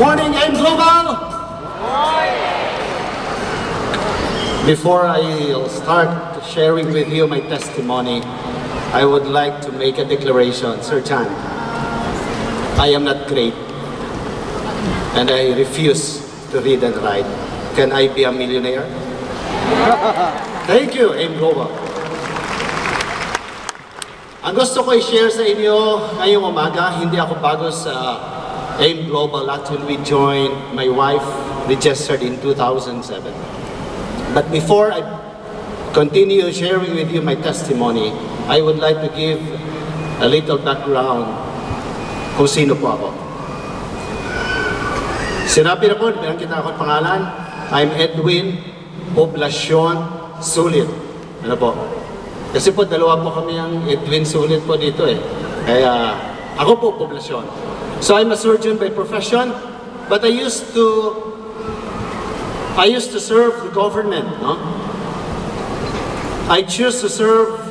Morning, I'm Global! Before I start sharing with you my testimony, I would like to make a declaration. Sir Chan, I am not great, and I refuse to read and write. Can I be a millionaire? Thank you, I'm Global. Ang gusto ko i-share sa inyo ngayong umaga, hindi ako bago sa AIM Global. Actually, we joined, my wife registered in 2007. But before I continue sharing with you my testimony, I would like to give a little background kung sino po ako. Sinabi na po, bilang kita ako pangalan, I'm Edwin Poblacion Sulit. Ano po? Kasi po, dalawa po kami ang Edwin Sulit po dito eh. Kaya, ako po, Poblacion. So, I'm a surgeon by profession, but I used to serve the government, no? I choose to serve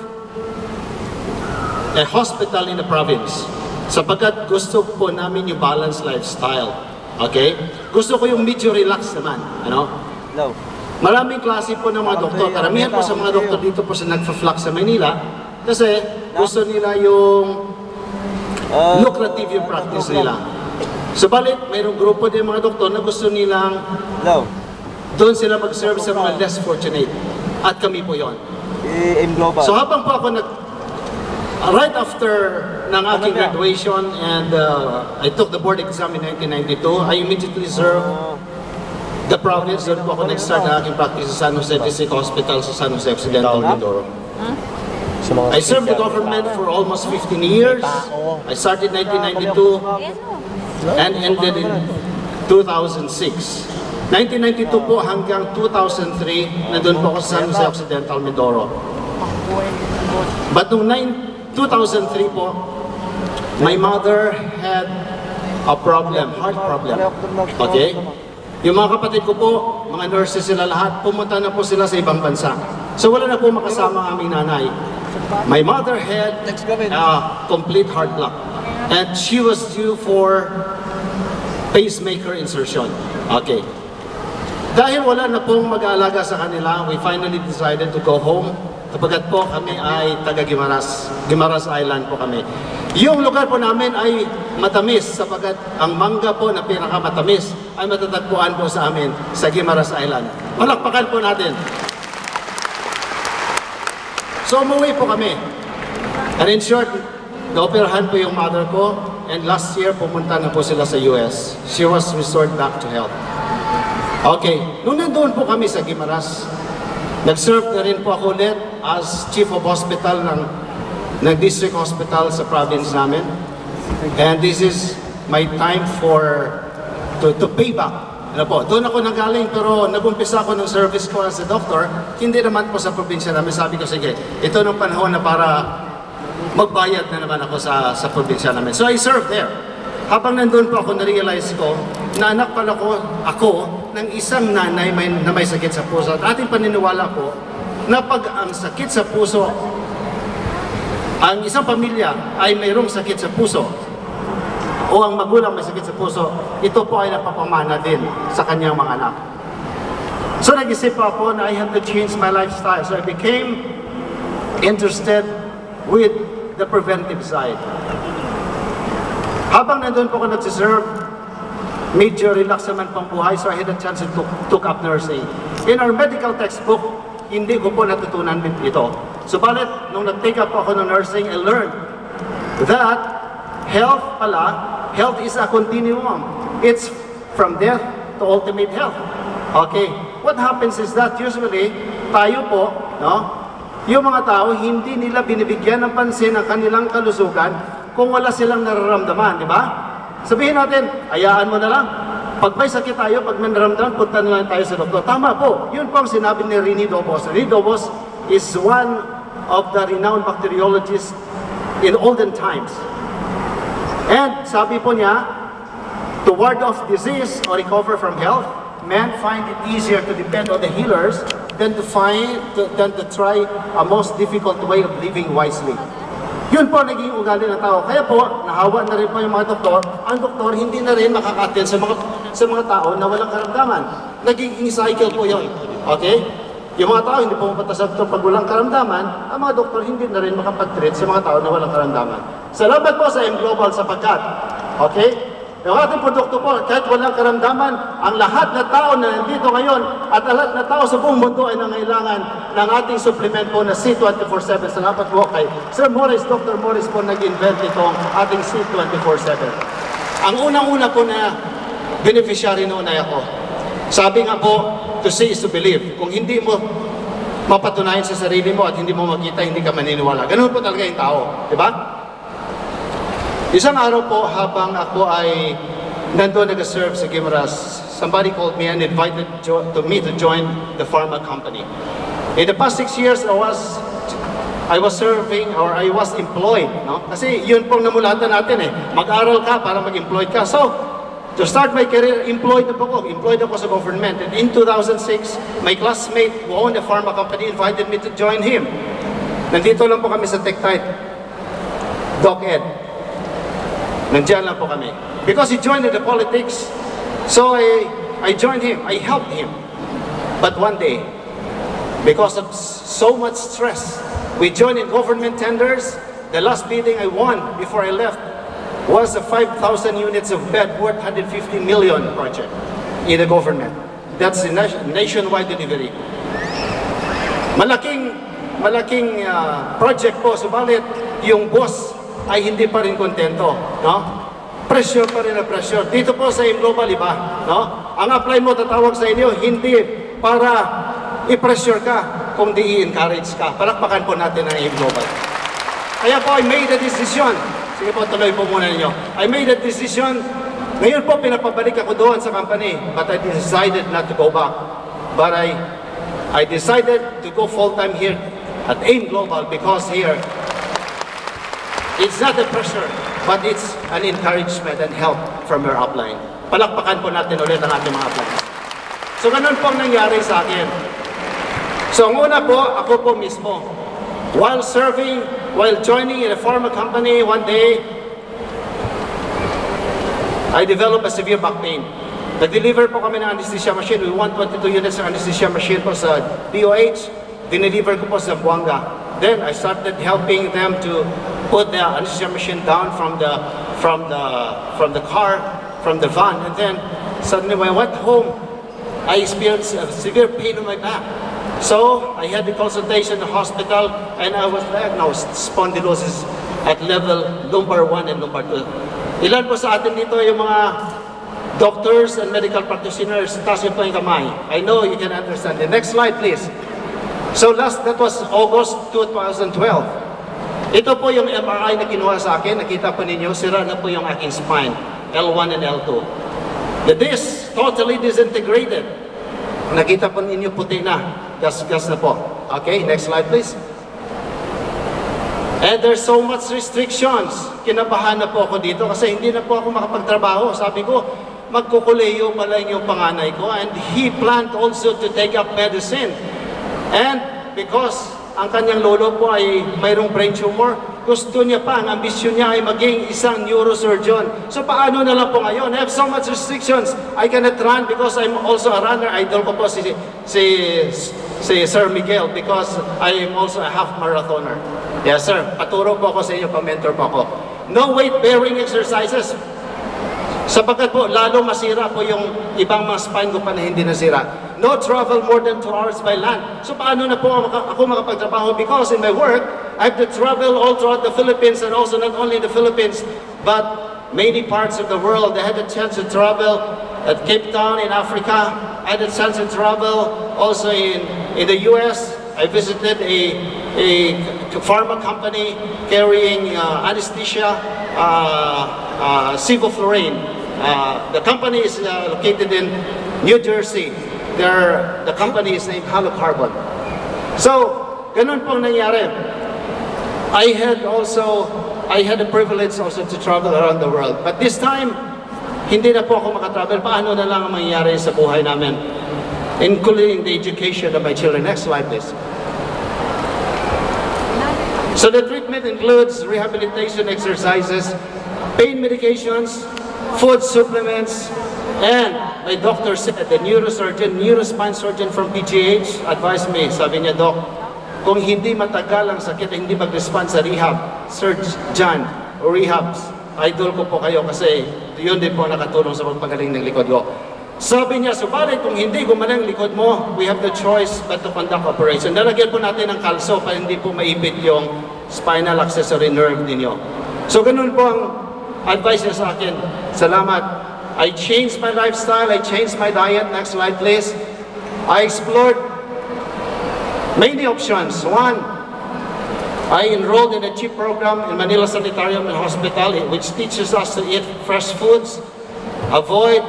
a hospital in the province. Sapagkat gusto po namin yung balanced lifestyle. Okay? Gusto ko yung medyo relax naman. Ano? No. Maraming klase po ng mga doktor. Karamihan po sa mga doktor dito po sa nagfa-flux sa Manila kasi gusto nila yung lucrative yung practice nila. Subalit, mayroong grupo din mga doktor na gusto nilang doon sila mag-serve sa mga less fortunate. At kami po yon. So habang po ako right after ng aking graduation and I took the board exam in 1992, I immediately served the province. Doon po ako nag-start na aking practice sa San Jose District Hospital sa San Jose Occidental, Mindoro. I served the government for almost 15 years. I started in 1992 and ended in 2006. 1992 po hanggang 2003, nandun po ako sa San Jose Occidental, Mindoro. But noong 2003 po, my mother had a problem, heart problem. Okay? Yung mga kapatid ko po, mga nurses sila lahat, pumunta na po sila sa ibang bansa. So wala na po makasama ang aming nanay. My mother had complete heart block. And she was due for pacemaker insertion. Okay. Dahil wala na pong mag-aalaga sa kanila, we finally decided to go home. Kapagkat po kami ay taga-Guimaras. Guimaras Island po kami. Yung lugar po namin ay matamis sapagkat ang mangga po na pinakamatamis ay matatagpuan po sa amin sa Guimaras Island. Palakpakan po natin. So umuwi po kami. And in short, naoperahan po yung mother ko and last year pumunta na po sila sa US. She was restored back to health. Okay, nung nandoon po kami sa Guimaras, nag-serve na rin po ako ulit as Chief of Hospital ng District Hospital sa province namin. And this is my time to pay back. Ano po, doon ako nagaling pero nag-umpisa ako ng service ko as a doctor, hindi naman po sa probinsya namin. Sabi ko, sige, ito ng panahon na para magbayad na naman ako sa probinsya namin. So I served there. Habang nandun po ako, na-realize ko na anak pala ako ng isang nanay na may sakit sa puso. At ating paniniwala po na pag ang sakit sa puso, ang isang pamilya ay mayroong sakit sa puso o ang magulang may sakit sa puso, ito po ay napapamana din sa kanyang mga anak. So nag-isip po ako na I have to change my lifestyle. So I became interested with the preventive side. Habang nandun po ako nagsiserve, medyo relax naman pang buhay, so I had a chance to took up nursing. In our medical textbook, hindi ko po natutunan ito. Subalit, nung nag-take up ako ng nursing, I learned that health is a continuum. It's from death to ultimate health. Okay, what happens is that usually, tayo po, no, yung mga tao, hindi nila binibigyan ng pansin ang kanilang kalusugan kung wala silang nararamdaman, di ba? Sabihin natin, hayaan mo na lang. Pag may sakit tayo, pag may nararamdaman, punta na lang tayo sa doktor. Tama po, yun po ang sinabi ni Rini Dobos. Rini Dobos is one of the renowned bacteriologists in olden times. And sabi po niya, to ward off disease or recover from health, men find it easier to depend on the healers than to try a most difficult way of living wisely. Yun po naging ugali ng tao. Kaya po, nahawa na rin po yung mga doktor. Ang doktor hindi na rin makaka-attend sa mga sa mga tao na walang karamdaman. Nagiging cycle po yun. Okay? Yung mga tao hindi pumunta sa doktor pag walang karamdaman, ang mga doktor hindi na rin makapag-treat sa mga tao na walang karamdaman. Salamat po sa M Global sapagkat, okay? Yung ating produkto po, kahit walang karamdaman, ang lahat na tao na nandito ngayon at lahat na tao sa buong mundo ay nangailangan ng ating supplement po na C24/7. Salamat po kay Sir Morris, Dr. Morris po nag-invent itong ating C24/7. Ang unang-una po na beneficiary noon ay ako. Sabi nga po, to see is to believe. Kung hindi mo mapatunayan sa sarili mo at hindi mo makita, hindi ka maniniwala. Ganun po talaga yung tao. Diba? Isang araw po, habang ako ay nandun nag-serve sa Guimaras, somebody called me and invited me to join the pharma company. In the past 6 years, I was serving or I was employed. No? Kasi yun pong namulatan natin eh. Mag-aral ka para mag-employed ka. So, to start my career, employed ako sa government. And in 2006, my classmate who owned a pharma company invited me to join him. Nandito lang po kami sa TechTite, Doc Ed. Nandiyan lang po kami. Because he joined in the politics, so I joined him, I helped him. But one day, because of so much stress, we joined in government tenders. The last bidding I won before I left was a 5,000 units of bed worth 150 million project in the government. That's a nationwide delivery. Malaking project po, subalit yung boss ay hindi pa rin kontento, no? Pressure pa rin na pressure. Dito po sa M Global, iba, no? Ang apply mo tatawag sa inyo, hindi para i-pressure ka, kundi i-encourage ka. Palakpakan po natin ang M Global. Kaya po, I made a decision. Sige po, tuloy po muna ninyo. I made a decision. Ngayon po, pinapabalik ako doon sa company, but I decided not to go back. But I decided to go full-time here at M Global because here, it's not a pressure, but it's an encouragement and help from your upline. Palakpakan po natin ulit ang ating mga upline. So, ganun po ang nangyari sa akin. So, ang una po, ako po mismo. While joining in a pharma company, one day, I developed a severe back pain. Nag-deliver po kami ng anesthesia machine. We want 22 units ng anesthesia machine po sa DOH. Dineliver ko po sa Buanga. Then I started helping them to put the anesthesia machine down from the car, from the van, and then suddenly when I went home, I experienced a severe pain in my back. So I had the consultation in the hospital, and I was diagnosed spondylosis at level lumbar 1 and lumbar 2. Ilan po sa atin dito yung mga doctors and medical practitioners? Taas niyo po yung kamay. I know you can understand. The next slide, please. So that was August 2012. Ito po yung MRI na kinuha sa akin. Nakita po ninyo, sira na po yung aking spine, L1 and L2. The disc totally disintegrated. Nakita po ninyo puti na, gas-gas na po. Okay, next slide please. And there's so much restrictions. Kinabahan na po ako dito kasi hindi na po ako makapagtrabaho. Sabi ko, magkukuleyo pala yung panganay ko, and he planned also to take up medicine. And because ang kanyang lolo po ay mayroong brain tumor, gusto niya pa, ang ambisyon niya ay maging isang neurosurgeon. So paano na lang po ngayon? I have so much restrictions. I cannot run because I'm also a runner. Idol ko po si Sir Miguel because I am also a half marathoner. Yes sir, paturo po ako sa inyo, pa-mentor po ako. No weight-bearing exercises. Sapagkat po, lalo masira po yung ibang mga spine ko pa na hindi nasira. No travel more than 2 hours by land. So paano na po ako makapagtrabaho? Because in my work, I have to travel all throughout the Philippines, and also not only the Philippines, but many parts of the world. I had a chance to travel at Cape Town in Africa. I had a chance to travel also in the US. I visited a pharma company carrying anesthesia, sevoflurane. The company is located in New Jersey. The company is named Halocarbon. So, ganun pong nangyari. I had the privilege also to travel around the world. But this time, hindi na po ako makatravel. Paano na lang ang mangyayari sa buhay namin? Including the education of my children. Next slide, please. So the treatment includes rehabilitation exercises, pain medications, food supplements, And my doctor said, the neurospine surgeon from PGH advised me, sabi niya, Doc, kung hindi matagal ang sakit, hindi mag-respond sa rehab, Sir John, o rehabs, idol ko po kayo kasi yun din po nakatulong sa pagpagaling ng likod ko. Sabi niya, subalit kung hindi gumaling likod mo, we have the choice but to conduct operation. Nalagyan po natin ng kalso para hindi po maipit yung spinal accessory nerve ninyo. So ganun po ang advice niya sa akin. Salamat. I changed my lifestyle, I changed my diet. Next slide please. I explored many options. One, I enrolled in a CHIP program in Manila Sanitarium and Hospital, which teaches us to eat fresh foods, avoid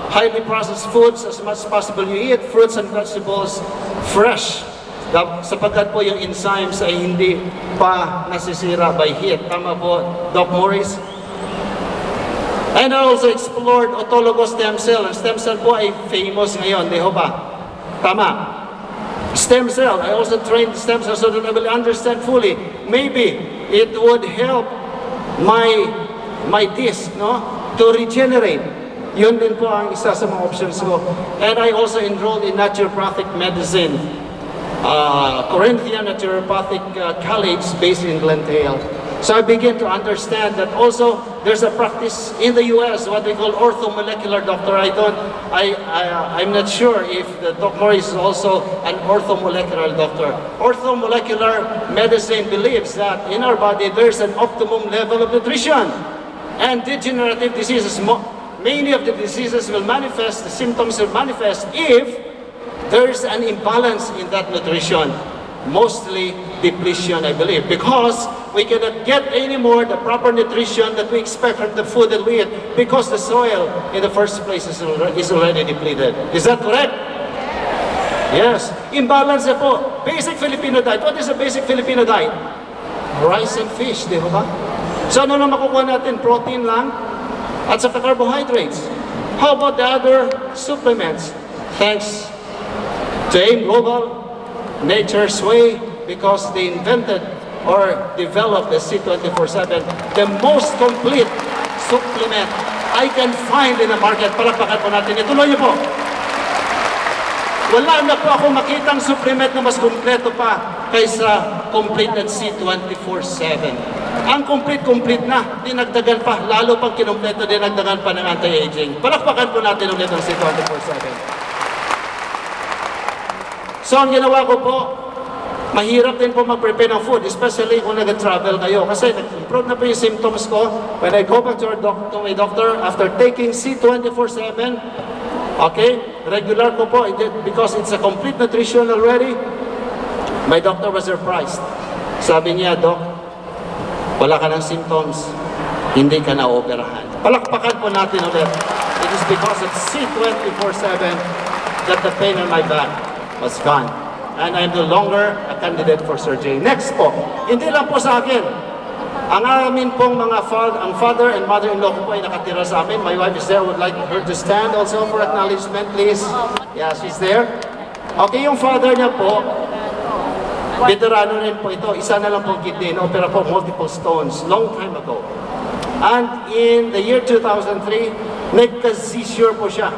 highly processed foods as much as possible. You eat fruits and vegetables fresh, sapagkat po yung enzymes ay hindi pa nasisira by heat. Tama po, Doc Morris? And I also explored autologous stem cell. Ang stem cell po ay famous ngayon, di ho ba? Tama. Stem cell, I also trained stem cell so that I will understand fully. Maybe it would help my disc, no, to regenerate. Yun din po ang isa sa mga options ko. And I also enrolled in naturopathic medicine, Corinthian Naturopathic College based in Glendale. So I begin to understand that also there's a practice in the US, what we call orthomolecular doctor. I'm not sure if the Doc Morris is also an orthomolecular doctor. Orthomolecular medicine believes that in our body there's an optimum level of nutrition. And degenerative diseases, many of the diseases will manifest, the symptoms will manifest if there's an imbalance in that nutrition. Mostly depletion, I believe, because we cannot get any more the proper nutrition that we expect from the food that we eat because the soil in the first place is already depleted. Is that correct? Yes. Imbalance na po. Basic Filipino diet. What is a basic Filipino diet? Rice and fish, di ba? So ano na makukuha natin? Protein lang at saka carbohydrates. How about the other supplements? Thanks to AIM Global, Nature's Way, because they invented or developed the C24/7, the most complete supplement I can find in the market. Palakpakan po natin. Ituloy niyo po. Wala na po ako makitang supplement na mas kompleto pa kaysa complete at C24/7. Ang complete na, dinagdagan pa, lalo pang kinumpleto, dinagdagan pa ng anti-aging. Palakpakan po natin ulit ang C24/7. So ang ginawa ko po, mahirap din po mag-prepare ng food, especially kung nag-travel kayo. Kasi nag-improve na po yung symptoms ko. When I go back to my doctor, after taking C24/7, okay, regular ko po, because it's a complete nutrition already, my doctor was surprised. Sabi niya, Doc, wala ka ng symptoms, hindi ka na-operahan. Palakpakan po natin ulit. It is because of C24/7 that the pain in my back was gone. And I'm no longer a candidate for surgery. Next po, hindi lang po sa akin. Ang amin pong mga father and mother-in-law ko po ay nakatira sa amin. My wife is there. I would like her to stand also for acknowledgement, please. Yeah, she's there. Okay, yung father niya po, veterano rin po ito. Isa na lang pong kidney. Opera po multiple stones. Long time ago. And in the year 2003, nagka-seizure po siya.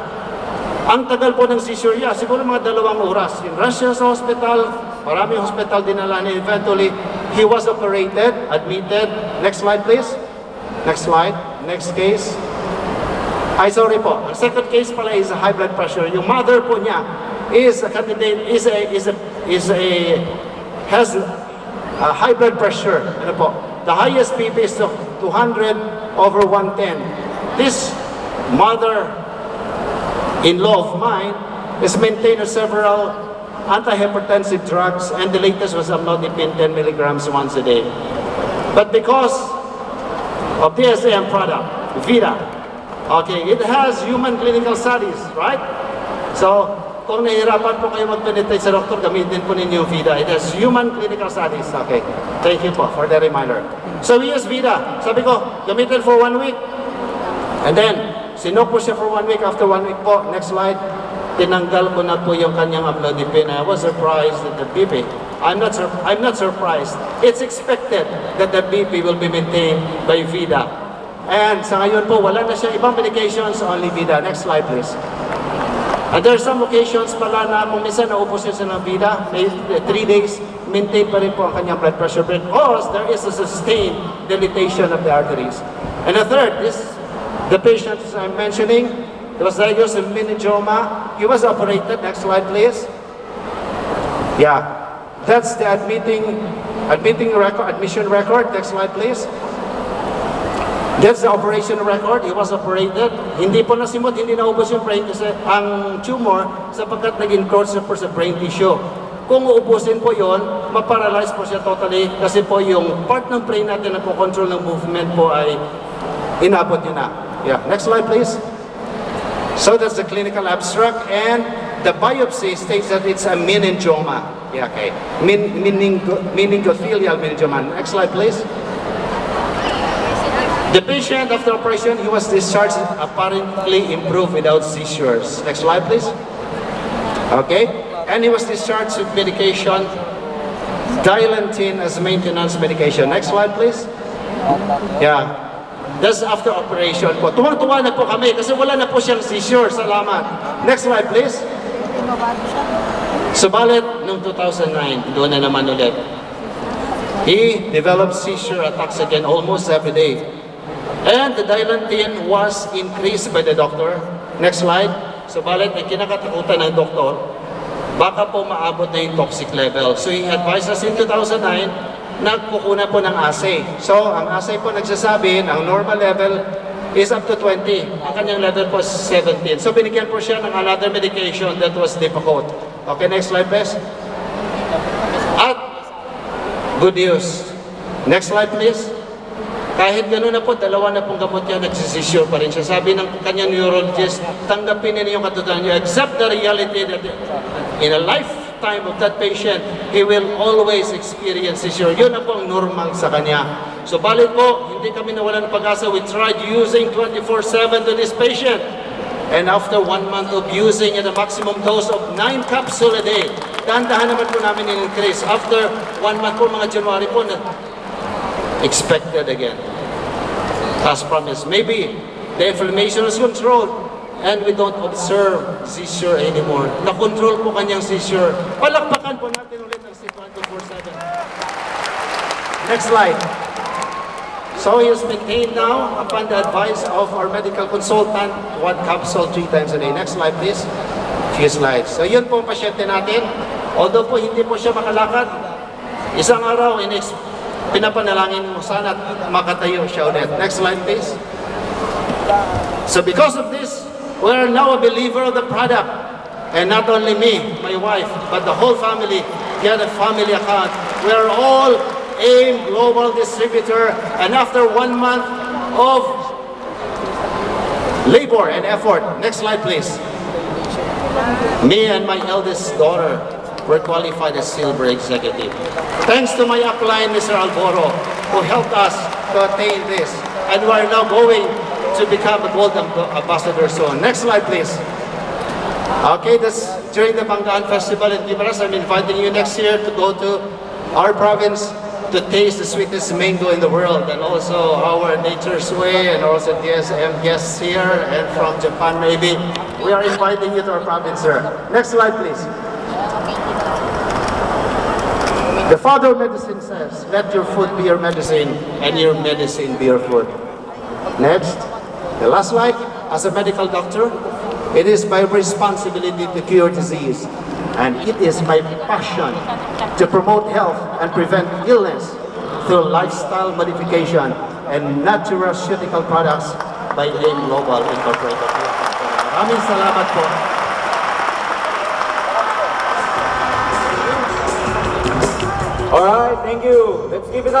Ang tagal po ng seizure niya, siguro mga 2 oras. In Russia sa hospital, maraming hospital dinala niya. Eventually, he was operated, admitted. Next slide please. Next slide. Next case. Ay, sorry po. Ang second case pala is a high blood pressure. Yung mother po niya is a candidate, has a high blood pressure. Ano po? The highest BP is 200/110. This mother-in-law of mine is maintained several antihypertensive drugs, and the latest was amlodipine 10 milligrams once a day. But because of the SAM product, Vida, okay, it has human clinical studies, right? So, kung nahihirapan po kayo mag-penetrate sa doktor, gamitin po ninyo yung Vida. It has human clinical studies. Okay, thank you po for the reminder. So, we use Vida. Sabi ko, gamitin for 1 week. And then, sinok po siya for 1 week. After 1 week po, next slide, tinanggal ko na po yung kanyang amlodipine. I was surprised that the BP, I'm not surprised. It's expected that the BP will be maintained by Vida. And sa ngayon po, wala na siya ibang medications, only Vida. Next slide, please. And there are some occasions pala na kung minsan naubos siya ng Vida, may 3 days, maintain pa rin po ang kanyang blood pressure because there is a sustained dilatation of the arteries. And the third, the patient I'm mentioning, he was diagnosed with meningioma. He was operated. Next slide, please. Yeah, that's the admission record. Next slide, please. That's the operation record. He was operated. Hindi po nasimot, hindi naubos yung brain kasi ang tumor sapagkat nag-encroach po sa brain tissue. Kung uubusin po yon, maparalyze po siya totally kasi po yung part ng brain natin na control ng movement po ay inabot yun na. Yeah, next slide please. So that's the clinical abstract and the biopsy states that it's a meningioma. Yeah, okay. Meningothelial meningioma. Next slide please. The patient after operation, he was discharged apparently improved without seizures. Next slide please. Okay. And he was discharged with medication, Dilantin as maintenance medication. Next slide please. Yeah. That's after operation po. Tuwang-tuwa na po kami kasi wala na po siyang seizure. Salamat. Next slide please. Subalit, noong 2009, doon na naman ulit. He developed seizure attacks again almost every day. And the Dilantin was increased by the doctor. Next slide. Subalit, ang kinakatakutan ng doktor, baka po maabot na yung toxic level. So he advised us in 2009, nagkukuna po ng assay. So, ang assay po nagsasabi, ang normal level is up to 20. Ang kanyang level po is 17. So, binigyan po siya ng another medication that was Depakote. Okay, next slide please. At, good news. Next slide please. Kahit gano'n na po, dalawa na pong gamot niya, nagsisisure pa rin siya. Sabi ng kanyang neurologist, tanggapin niya yung katotohanan niya, accept the reality that in a lifetime of that patient, he will always experience seizure. Yun na po ang normal sa kanya. So balit po, hindi kami nawalan ng pag-asa. We tried using 24/7 to this patient. And after 1 month of using at a maximum dose of 9 capsules a day, dahan-dahan naman po namin in-increase. After 1 month po, mga January po, expected again. As promised. Maybe the inflammation is controlled and we don't observe seizure anymore. Na-control po kanyang seizure. Palakpakan po natin ulit ang C24/7. Next slide. So he is maintained now upon the advice of our medical consultant, 1 capsule 3 times a day. Next slide please. Few slides. So yun po ang pasyente natin. Although po hindi po siya makalakad, isang araw pinapanalangin mo sana makatayo siya ulit. Next slide please. So because of this, we are now a believer of the product. And not only me, my wife, but the whole family, get a family account. We are all AIM Global Distributor. And after 1 month of labor and effort, next slide please. Me and my eldest daughter were qualified as silver executive. Thanks to my upline, Mr. Alboro, who helped us to attain this. And we are now going to become a gold ambassador soon. Next slide, please. Okay, that's during the Banggaan Festival in Gibaras. I'm inviting you next year to go to our province to taste the sweetest mango in the world, and also our Nature's Way, and also DSM guests here, and from Japan maybe. We are inviting you to our province, sir. Next slide, please. The father of medicine says, let your food be your medicine and your medicine be your food. Next, the last slide. As a medical doctor, it is my responsibility to cure disease, and it is my passion to promote health and prevent illness through lifestyle modification and nutraceutical products by AIM Global Incorporated. Maraming salamat po. All right, thank you. Let's give it up.